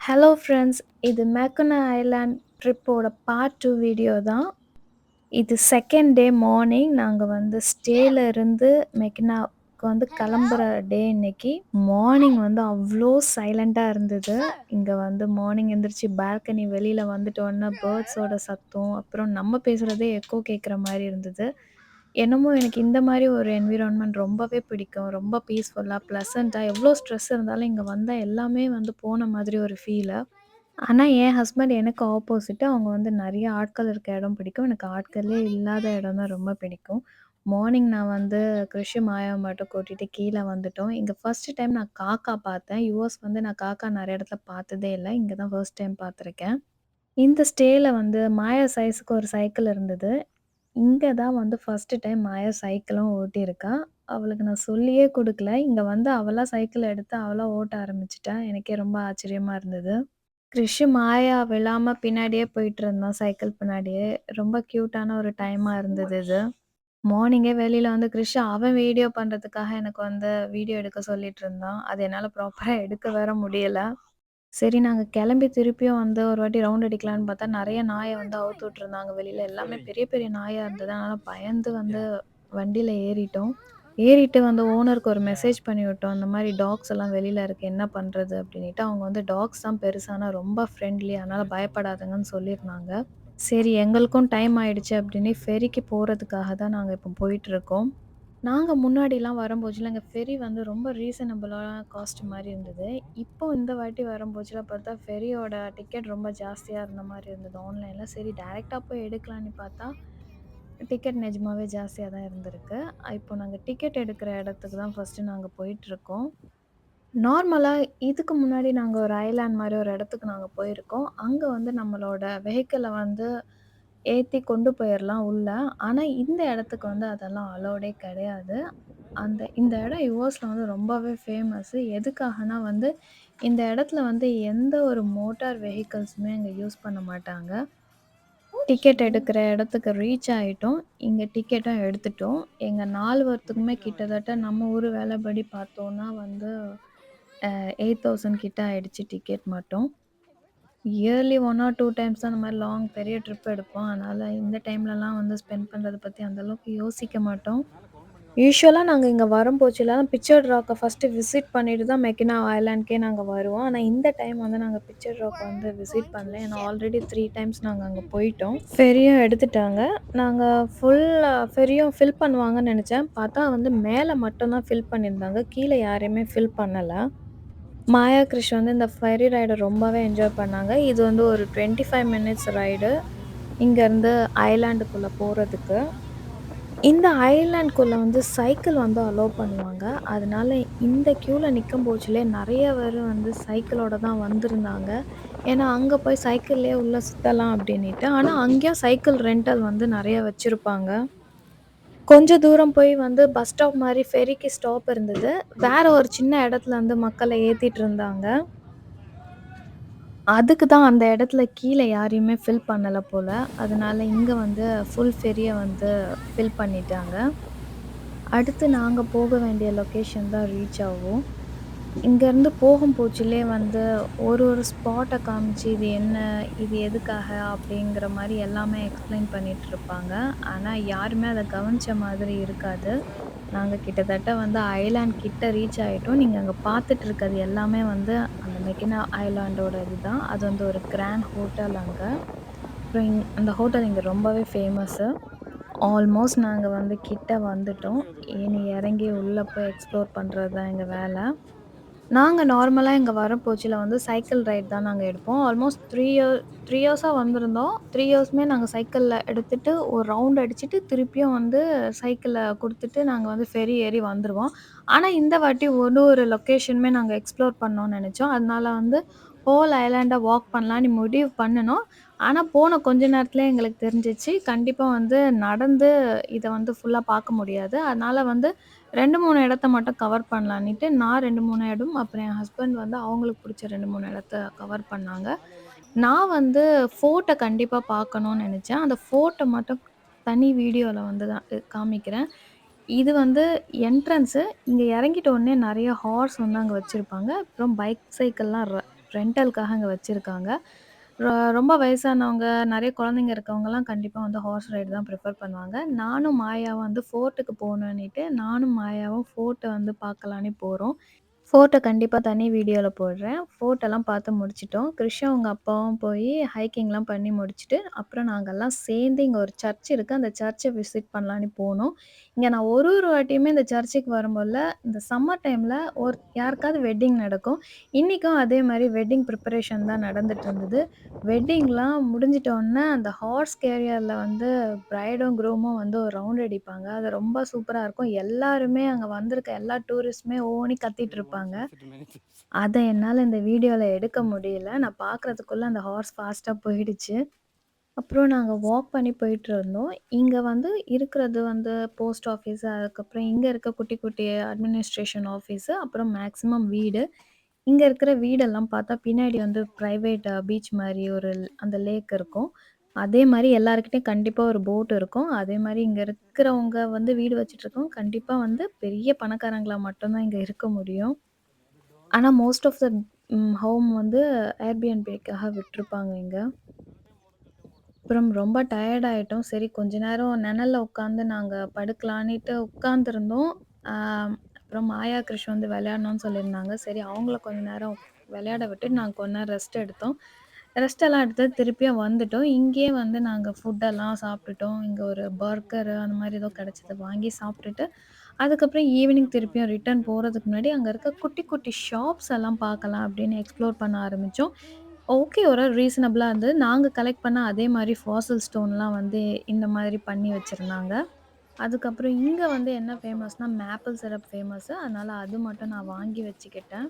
Hello friends. இது மேக்கோனா island ட்ரிப்போட part 2 video தான். இது செகண்ட் டே மார்னிங் நாங்க வந்து ஸ்டேல இருந்து மெக்கினாக்கு வந்து கிளம்புற டே இன்னைக்கு. மார்னிங் வந்து அவ்ளோ சைலண்டா இருந்தது. இங்க வந்து மார்னிங் எந்திரிச்சு பால்கனி வெளியில வந்துட்டோனே பேர்ட்ஸோட சத்தம், அப்புறம் நம்ம பேசுறதே எக்கோ கேட்குற மாரி இருந்தது. என்னமோ எனக்கு இந்த மாரி ஒரு என்விரான்மென்ட் ரொம்பவே பிடிக்கும். ரொம்ப பீஸ்ஃபுல்லா, பிளசன்ட்டா எவ்ளோ ஸ்ட்ரெஸ் இருந்தாலும் இங்க வந்தா எல்லாமே வந்து போன மாதிரி ஒரு ஃபீலு. ஆனா, என் ஹஸ்பண்ட் எனக்கு ஆப்போசிட்டு. அவங்க வந்து நெறைய ஆட்கள் இருக்க இடம் பிடிக்கும். எனக்கு ஆட்களே இல்லாத இடம் தான் ரொம்ப பிடிக்கும். மார்னிங் நான் வந்து கிரிஷ், மாயாவ மட்டும் கூட்டிட்டு கீழ வந்துட்டோம். இங்க ஃபர்ஸ்ட் டைம் நான் காக்கா பார்த்தேன். யுஎஸ் வந்து நான் காக்கா நெறைய இடத்துல பார்த்ததே இல்ல. இங்க தான் ஃபர்ஸ்ட் டைம் பார்த்துருக்கேன். இந்த ஸ்டேல வந்து மாயா சைஸ்க்கு ஒரு சைக்கிள் இருந்தது. இங்க தான் வந்து ஃபர்ஸ்ட் டைம் மாயா சைக்கிளும் ஓட்டியிருக்கா. அவளுக்கு நான் சொல்லியே குடுக்கல. இங்க வந்து அவளா சைக்கிள் எடுத்து அவளா ஓட்ட ஆரம்பிச்சுட்டா. எனக்கே ரொம்ப ஆச்சரியமா இருந்தது. கிறிஷ் மாயா விழாம பின்னாடியே போயிட்டுருந்தான் சைக்கிள் பின்னாடியே. ரொம்ப கியூட்டான ஒரு டைமா இருந்தது இது. மார்னிங்கே வெளியில வந்து கிறிஷ் அவன் வீடியோ பண்றதுக்காக எனக்கு வந்து வீடியோ எடுக்க சொல்லிட்டுருந்தான். அது என்னால ப்ராப்பரா எடுக்க வேற முடியல. சரி நாங்க கிளம்பி திருப்பியும் வந்து ஒரு வாட்டி ரவுண்ட் அடிக்கலான்னு பார்த்தா, நெறைய நாய வந்து அவுத்து விட்டுருந்தாங்க வெளியில. எல்லாமே பெரிய பெரிய நாயா இருந்தது. அதனால பயந்து வந்து வண்டியில ஏறிட்டோம். ஏறிட்டு வந்து ஓனருக்கு ஒரு மெசேஜ் பண்ணிவிட்டோம். இந்த மாரி டாக்ஸ் எல்லாம் வெளியில இருக்கு. என்ன பண்றது? அப்டின்னிட்டு. அவங்க வந்து டாக்ஸ் தான் பெருசு. ஆனா ரொம்ப ஃப்ரெண்ட்லி. அதனால பயப்படாதங்கன்னு சொல்லியிருந்தாங்க. சரி எங்களுக்கும் டைம் ஆயிடுச்சு அப்டின்னு ஃபெரிக்கு போறதுக்காக தான் நாங்க இப்போ போயிட்டுருக்கோம். நாங்க முன்னாடிலாம் வரும்போதுலாம் இங்க ஃபெரி வந்து ரொம்ப ரீசனபிளான காஸ்ட் மாரி இருந்தது. இப்போ இந்த வாட்டி வரும்போதுலாம் பார்த்தா ஃபெரியோட டிக்கெட் ரொம்ப ஜாஸ்தியா இருந்த மாரி இருந்தது ஆன்லைன்ல. சரி டைரக்ட்டா போய் எடுக்கலான்னு பார்த்தா, டிக்கெட் நிஜமாவே ஜாஸ்தியா தான் இருந்திருக்கு. இப்போ நாங்க டிக்கெட் எடுக்கிற இடத்துக்கு தான் ஃபர்ஸ்ட்டு நாங்க போயிட்டுருக்கோம். நார்மலா இதுக்கு முன்னாடி நாங்க ஒரு ஐலேண்ட் மாரி ஒரு இடத்துக்கு நாங்க போயிருக்கோம். அங்க வந்து நம்மளோட வெஹிக்கிள வந்து ஏத்தி கொண்டு போயிரலாம் உள்ள. ஆனா இந்த இடத்துக்கு வந்து அதெல்லாம் அலோடே கிடையாது. இந்த இடம் யுஎஸ்ல வந்து ரொம்பவே ஃபேமஸு. எதுக்காகனா வந்து, இந்த இடத்துல வந்து எந்த ஒரு மோட்டார் வெஹிக்கிள்ஸுமே அங்க யூஸ் பண்ண மாட்டாங்க. டிக்கெட் எடுக்கிற இடத்துக்கு ரீச் ஆயிட்டோம். இங்க டிக்கெட்டும் எடுத்துட்டோம். எங்க 4 பேத்துக்குமே கிட்டத்தட்ட நம்ம ஊரு வேலைப்படி பார்த்தோம்னா வந்து 8000 கிட்ட ஆயிடுச்சு டிக்கெட் மட்டும். இயர்லி 1 ஆர் 2 டைம்ஸ் தான் அந்த மாரி லாங் பெரிய ட்ரிப் எடுப்போம். அதனால இந்த டைம்லலாம் வந்து ஸ்பெண்ட் பண்றத பத்தி அந்த அளவுக்கு யோசிக்க மாட்டோம். யூசுவலா நாங்க இங்க வரும்போதெல்லாம் பிக்சர் ராக்க ஃபர்ஸ்ட்டு விசிட் பண்ணிட்டு தான் மெக்கினா ஐலேண்ட்க்கே நாங்க வருவோம். ஆனா இந்த டைம் வந்து நாங்க பிக்சர் ராக் வந்து விசிட் பண்ணல. ஏன்னா ஆல்ரெடி 3 டைம்ஸ் நாங்க அங்க போயிட்டோம். ஃபெரியும் எடுத்துட்டாங்க. நாங்க ஃபெரியும் ஃபில் பண்ணுவாங்கன்னு நெனச்சேன். பார்த்தா வந்து மேல மட்டும் தான் ஃபில் பண்ணியிருந்தாங்க. கீழ யாரையுமே ஃபில் பண்ணல. மாயா, கிரிஷ் வந்து இந்த ஃபெர்ரி ரைட ரொம்பவே என்ஜாய் பண்ணாங்க. இது வந்து ஒரு 25 மினிட்ஸ் ரைடு. இங்கருந்து ஐலேண்டுக்குள்ள போறதுக்கு. இந்த ஐலேண்ட்குள்ள வந்து சைக்கிள் வந்து அலோவ் பண்ணுவாங்க. அதனால இந்த கியூல நிக்கும்போச்சுலே நெறைய பேரு வந்து சைக்கிளோட தான் வந்திருந்தாங்க. ஏன்னா, அங்க போய் சைக்கிள்லயே உள்ள சுத்தலாம் அப்டின்னிட்டு. ஆனா, அங்கேயும் சைக்கிள் ரென்டல் வந்து நெறைய வச்சிருப்பாங்க. கொஞ்ச தூரம் போய் வந்து பஸ் ஸ்டாப் மாரி ஃபெர்ரிக்கு ஸ்டாப் இருந்தது. வேற ஒரு சின்ன இடத்துல வந்து மக்கள ஏத்திட்டு இருந்தாங்க. அதுக்கு தான் அந்த இடத்துல கீழ யாரையுமே ஃபில் பண்ணல போல. அதனால இங்க வந்து ஃபுல் ஃபெரிய வந்து ஃபில் பண்ணிட்டாங்க. அடுத்து நாங்க போக வேண்டிய லொகேஷன் தான் ரீச் ஆவோம். இங்கேருந்து போகும்போச்சுலே வந்து ஒரு ஸ்பாட்ட காமிச்சு, இது என்ன? இது எதுக்காக? அப்படிங்கிற மாரி எல்லாமே எக்ஸ்ப்ளைன் பண்ணிட்டுருப்பாங்க. ஆனா, யாருமே அத கவனிச்ச மாதிரி இருக்காது. நாங்க கிட்டத்தட்ட வந்து ஐலேண்ட் கிட்ட ரீச் ஆயிட்டோம். நீங்க அங்க பார்த்துட்டு இருக்கிறது எல்லாமே வந்து அந்த மெக்கினா ஐலேண்டோட இதுதான். அது வந்து ஒரு கிராண்ட் ஹோட்டல் அங்க. அப்புறம் அந்த ஹோட்டல் இங்க ரொம்பவே ஃபேமஸு. ஆல்மோஸ்ட் நாங்க வந்து கிட்ட வந்துட்டோம். இனி இறங்கி உள்ள போய் எக்ஸ்ப்ளோர் பண்றது தான் எங்க வேல. நாங்க நார்மலா இங்க வரப்போச்சுல வந்து சைக்கிள் ரைட் தான் நாங்க எடுப்போம். ஆல்மோஸ்ட் 3 இயர்ஸா வந்திருந்தோம். 3 இயர்ஸுமே நாங்க சைக்கிள்ல எடுத்துட்டு ஒரு ரவுண்ட் அடிச்சுட்டு, திருப்பியும் வந்து சைக்கிள குடுத்துட்டு நாங்க வந்து ஃபெரி ஏறி வந்துருவோம். ஆனா, இந்த வாட்டி ஒரு லொக்கேஷனுமே நாங்க எக்ஸ்ப்ளோர் பண்ணணும்னு நெனச்சோம். அதனால வந்து ஹோல் ஐலேண்ட வாக் பண்ணலான்னு முடிவு பண்ணுனோம். ஆனா, போன கொஞ்ச நேரத்திலயே எங்களுக்கு தெரிஞ்சிருச்சு, கண்டிப்பா வந்து நடந்து இத வந்து ஃபுல்லா பார்க்க முடியாது. அதனால வந்து 2, 3 இடத்த மட்டும் கவர் பண்ணலான்னிட்டு, நான் 2, 3 இடம், அப்புறம் என் ஹஸ்பண்ட் வந்து அவங்களுக்கு புடிச்ச 2, 3 இடத்த கவர் பண்ணாங்க. நான் வந்து ஃபோர்ட்ட கண்டிப்பா பார்க்கணும்னு நெனச்சேன். அந்த ஃபோர்ட்ட மட்டும் தனி வீடியோல வந்து தான் காமிக்கிறேன். இது வந்து என்ட்ரன்ஸு. இங்க இறங்கிட்ட உடனே நெறைய ஹார்ஸ் வந்து அங்க வச்சிருப்பாங்க. அப்புறம் பைக், சைக்கிள்லாம் ரென்டலுக்காக அங்க வச்சிருக்காங்க. ரொ ரொம்ப வயசானவங்க, நெறைய குழந்தைங்க இருக்கவங்கலாம் கண்டிப்பா வந்து ஹார்ஸ் ரைடு தான் ப்ரிஃபர் பண்ணுவாங்க. நானும் மாயாவும் வந்து ஃபோர்ட்டுக்கு போணும்னிட்டு, நானும் மாயாவும் ஃபோர்ட்ட வந்து பார்க்கலான்னு போறோம். ஃபோர்ட்ட கண்டிப்பா தனி வீடியோல போடுறேன். ஃபோர்ட்டெல்லாம் பார்த்து முடிச்சுட்டோம். கிரிஷும் அவங்க அப்பாவும் போயி ஹைக்கிங்லாம் பண்ணி முடிச்சுட்டு, அப்புறம் நாங்கலாம் சேர்ந்து இங்க ஒரு சர்ச் இருக்கு. அந்த சர்ச்ச விசிட் பண்ணலான்னு போனோம். இங்க நான் ஒரு ஒரு வாட்டியுமே இந்த சர்ச்சுக்கு வரும்போதெல்ல, இந்த சம்மர் டைம்ல யாருக்காவது வெட்டிங் நடக்கும். இன்னைக்கும் அதே மாரி வெட்டிங் ப்ரிப்பரேஷன் தான் நடந்துட்டு இருந்தது. வெட்டிங்லாம் முடிஞ்சிட்டோனே, அந்த ஹார்ஸ் கேரியர்ல வந்து பிரைடும், க்ரூமும் வந்து ஒரு ரவுண்ட் அடிப்பாங்க. அது ரொம்ப சூப்பரா இருக்கும். எல்லாருமே அங்க வந்திருக்க எல்லா டூரிஸ்ட்டுமே ஓன்னு கத்திட்டு இருப்பாங்க. அத என்னால இந்த வீடியோல எடுக்க முடியல. நான் பார்க்கறதுக்குள்ள அந்த ஹார்ஸ் ஃபாஸ்ட்டா போயிடுச்சு. அப்புறம் நாங்க வாக் பண்ணி போயிட்டுருந்தோம். இங்க வந்து இருக்கிறது வந்து போஸ்ட் ஆஃபீஸ், அதுக்கப்புறம் இங்க இருக்க குட்டி குட்டி அட்மினிஸ்ட்ரேஷன் ஆஃபீஸு, அப்புறம் மேக்ஸிமம் வீடு. இங்க இருக்கிற வீடெல்லாம் பார்த்தா பின்னாடி வந்து பிரைவேட் பீச் மாரி அந்த லேக் இருக்கும். அதே மாரி எல்லார்கிட்டயும் கண்டிப்பா ஒரு போட் இருக்கும். அதே மாரி இங்க இருக்கிறவங்க வந்து வீடு வச்சுட்டு இருக்கவங்க கண்டிப்பா வந்து பெரிய பணக்காரங்களா மட்டும் தான் இங்க இருக்க முடியும். ஆனா மோஸ்ட் ஆஃப் த ஹோம் வந்து ஏர்பிஎன்பிக்காக விட்டுருப்பாங்க இங்க. அப்புறம் ரொம்ப டயர்ட் ஆயிட்டோம். சரி கொஞ்ச நேரம் நிழல்ல உட்காந்து நாங்க படுக்கலான்னிட்டு உட்காந்துருந்தோம். ஆ அப்புறம் மாயா, கிரிஷ் வந்து விளையாடணும்னு சொல்லியிருந்தாங்க. சரி அவங்கள கொஞ்ச நேரம் விளையாட விட்டுட்டு நாங்க கொஞ்ச நேரம் ரெஸ்ட் எடுத்தோம். ரெஸ்ட் எல்லாம் எடுத்து திருப்பியும் வந்துட்டோம். இங்கேயே வந்து நாங்க ஃபுட்டெல்லாம் சாப்பிட்டுட்டோம். இங்க ஒரு பர்கரு அந்த மாரி ஏதோ கிடைச்சது வாங்கி சாப்பிட்டுட்டு, அதுக்கப்புறம் ஈவினிங் திருப்பியும் ரிட்டர்ன் போறதுக்கு முன்னாடி அங்க இருக்க குட்டி குட்டி ஷாப்ஸ் எல்லாம் பார்க்கலாம் அப்படின்னு எக்ஸ்ப்ளோர் பண்ண ஆரம்பிச்சோம். ஓகே. ஒரு ரீசனபிளா இருந்தது. நாங்க கலெக்ட் பண்ண அதே மாரி ஃபாசில் ஸ்டோன்லாம் வந்து இந்த மாதிரி பண்ணி வச்சிருந்தாங்க. அதுக்கப்புறம் இங்க வந்து என்ன ஃபேமஸ்னா, மேப்பிள் சிரப் ஃபேமஸு. அதனால அது மட்டும் நான் வாங்கி வச்சுக்கிட்டேன்.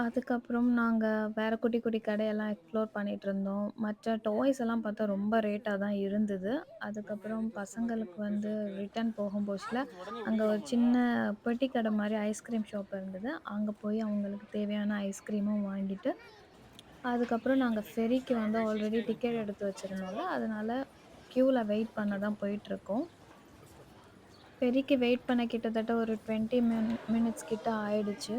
அதுக்கப்புறம் நாங்க வேற குட்டி குட்டி கடையெல்லாம் எக்ஸ்ப்ளோர் பண்ணிட்டுருந்தோம். மற்ற டாய்ஸ் எல்லாம் பார்த்தா ரொம்ப ரேட்டா தான் இருந்தது. அதுக்கப்புறம் பசங்களுக்கு வந்து ரிட்டர்ன் போகும்போதுல, அங்க ஒரு சின்ன பெட்டி கடை மாரி ஐஸ்கிரீம் ஷாப் இருந்தது. அங்க போய் அவங்களுக்கு தேவையான ஐஸ்கிரீமும் வாங்கிட்டு அதுக்கப்புறம் நாங்க ஃபெரிக்கு வந்து ஆல்ரெடி டிக்கெட் எடுத்து வச்சிருந்தோம்ல, அதனால கியூல வெயிட் பண்ண தான் போயிட்டுருக்கோம். ஃபெரிக்கு வெயிட் பண்ண கிட்டத்தட்ட ஒரு 20 மினிட்ஸ் கிட்ட ஆயிடுச்சு.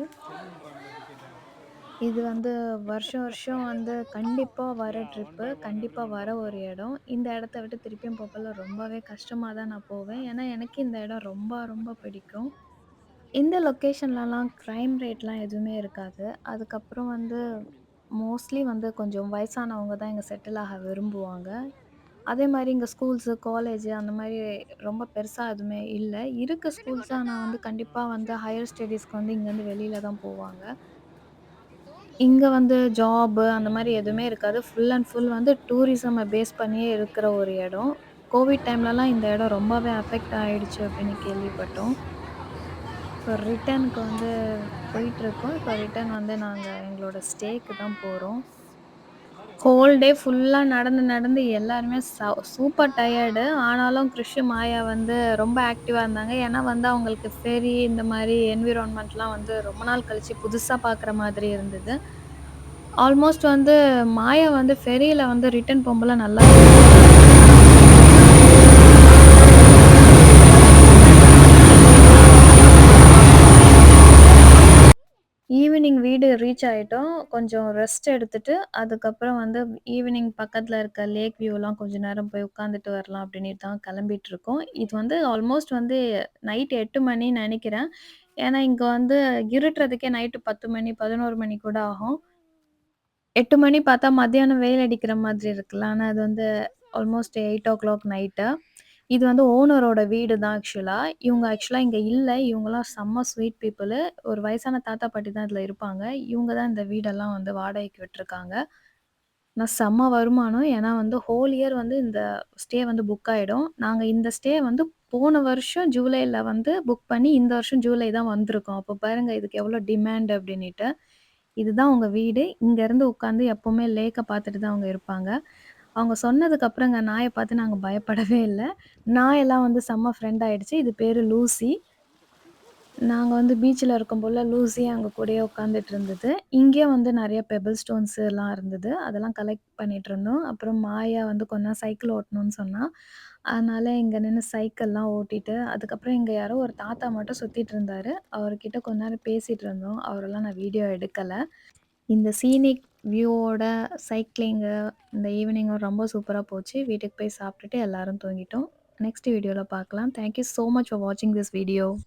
இது வந்து வருஷம் வருஷம் வந்து கண்டிப்பா வர ட்ரிப்பு. கண்டிப்பா வர ஒரு இடம். இந்த இடத்த விட்டு திருப்பியும் போகல ரொம்பவே கஷ்டமா தான் நான் போவேன். ஏன்னா, எனக்கு இந்த இடம் ரொம்ப ரொம்ப பிடிக்கும். இந்த லொக்கேஷன்லலாம் கிரைம் ரேட்லாம் எதுவுமே இருக்காது. அதுக்கப்புறம் வந்து மோஸ்ட்லி வந்து கொஞ்சம் வயசானவங்க தான் இங்க செட்டில் ஆக விரும்புவாங்க. அதே மாரி இங்க ஸ்கூல்ஸு, காலேஜு அந்த மாரி ரொம்ப பெருசா எதுவுமே இல்ல. இருக்க ஸ்கூல்ஸ் ஆனா வந்து கண்டிப்பா வந்து ஹையர் ஸ்டடீஸ்க்கு வந்து இங்கேருந்து வெளியில தான் போவாங்க. இங்க வந்து ஜாபு அந்த மாரி எதுவுமே இருக்காது. ஃபுல் அண்ட் ஃபுல் வந்து டூரிசம பேஸ் பண்ணியே இருக்கிற ஒரு இடம். கோவிட் டைம்லலாம் இந்த இடம் ரொம்பவே அஃபெக்ட் ஆயிடுச்சு அப்படின்னு கேள்விப்பட்டோம். இப்போ ரிட்டர்னுக்கு வந்து போயிட்டுருக்கோம். இப்போ ரிட்டர்ன் வந்து நாங்க எங்களோட ஸ்டேக்கு தான் போறோம். ஹோல் டே ஃபுல்லா நடந்து, நடந்து எல்லாருமே சூப்பர் டயர்டு. ஆனாலும் கிரிஷ், மாயா வந்து ரொம்ப ஆக்டிவா இருந்தாங்க. ஏன்னா வந்து அவங்களுக்கு ஃபெரி இந்த மாரி என்விரான்மென்ட்லாம் வந்து ரொம்ப நாள் கழிச்சு புதுசா பார்க்குற மாதிரி இருந்தது. ஆல்மோஸ்ட் வந்து மாயா வந்து ஃபெரியில வந்து ரிட்டர்ன் போம்போல நல்லா ஈவினிங் வீடு ரீச் ஆயிட்டோம். கொஞ்சம் ரெஸ்ட் எடுத்துட்டு, அதுக்கப்புறம் வந்து ஈவினிங் பக்கத்துல இருக்க லேக் வியூலாம் கொஞ்ச நேரம் போய் உட்காந்துட்டு வரலாம் அப்படின்ட்டு தான் கிளம்பிட்டுருக்கோம். இது வந்து ஆல்மோஸ்ட் வந்து நைட் 8 மணின்னு நெனைக்கிறேன். ஏன்னா, இங்க வந்து இருட்டுறதுக்கே நைட்டு 10 மணி, 11 மணி கூட ஆகும். 8 மணி பார்த்தா மத்தியானம் வெயில் அடிக்கிற மாதிரி இருக்குல்ல. ஆனா அது வந்து ஆல்மோஸ்ட் 8:00 நைட்டு. இது வந்து ஓனரோட வீடு தான் ஆக்சுவலா. இவங்க ஆக்சுவலா இங்க இல்ல. இவங்கலாம் செம்ம ஸ்வீட் பீப்பிளு. ஒரு வயசான தாத்தா, பாட்டி தான் இதுல இருப்பாங்க. இவங்க தான் இந்த வீடெல்லாம் வந்து வாடகைக்கு விட்டுருக்காங்க. ஆனா செம்ம வருமானம். ஏன்னா வந்து ஹோல் இயர் வந்து இந்த ஸ்டே வந்து புக் ஆயிடும். நாங்க இந்த ஸ்டே வந்து போன வருஷம் ஜூலைல வந்து புக் பண்ணி, இந்த வருஷம் ஜூலை தான் வந்திருக்கோம். அப்ப பாருங்க இதுக்கு எவ்வளோ டிமாண்ட் அப்டின்னிட்டு. இதுதான் அவங்க வீடு. இங்கருந்து உட்காந்து எப்பவுமே லேக்க பார்த்துட்டு தான் அவங்க இருப்பாங்க. அவங்க சொன்னதுக்கு அப்புறங்க நாய பார்த்து நாங்க பயப்படவே இல்ல. நாயெல்லாம் வந்து செம்ம ஃப்ரெண்ட் ஆயிடுச்சு. இது பேரு லூசி. நாங்க வந்து பீச்ல இருக்கும்போல லூசி எங்க கூடயே உட்காந்துட்டு இருந்தது. இங்கேயும் வந்து நெறைய பெபிள் ஸ்டோன்ஸ் எல்லாம் இருந்தது. அதெல்லாம் கலெக்ட் பண்ணிட்டுருந்தோம். அப்புறம் மாயா வந்து கொஞ்ச நேரம் சைக்கிள் ஓட்டணும்னு சொன்னா. அதனால இங்க நின்னு சைக்கிள்லாம் ஓட்டிட்டு, அதுக்கப்புறம் இங்க யாரோ ஒரு தாத்தா மட்டும் சுத்திட்டு இருந்தாரு. அவர்கிட்ட கொஞ்ச நேரம் பேசிட்டு இருந்தோம். அவரெல்லாம் நான் வீடியோ எடுக்கல. இந்த சீனிக் வியூவோட சைக்கிளிங்கு, இந்த ஈவினிங்கும் ரொம்ப சூப்பரா போச்சு. வீட்டுக்கு போய் சாப்பிட்டுட்டு எல்லாரும் தூங்கிட்டோம். நெக்ஸ்ட் வீடியோல பார்க்கலாம். Thank you so much for வாட்சிங் திஸ் வீடியோ.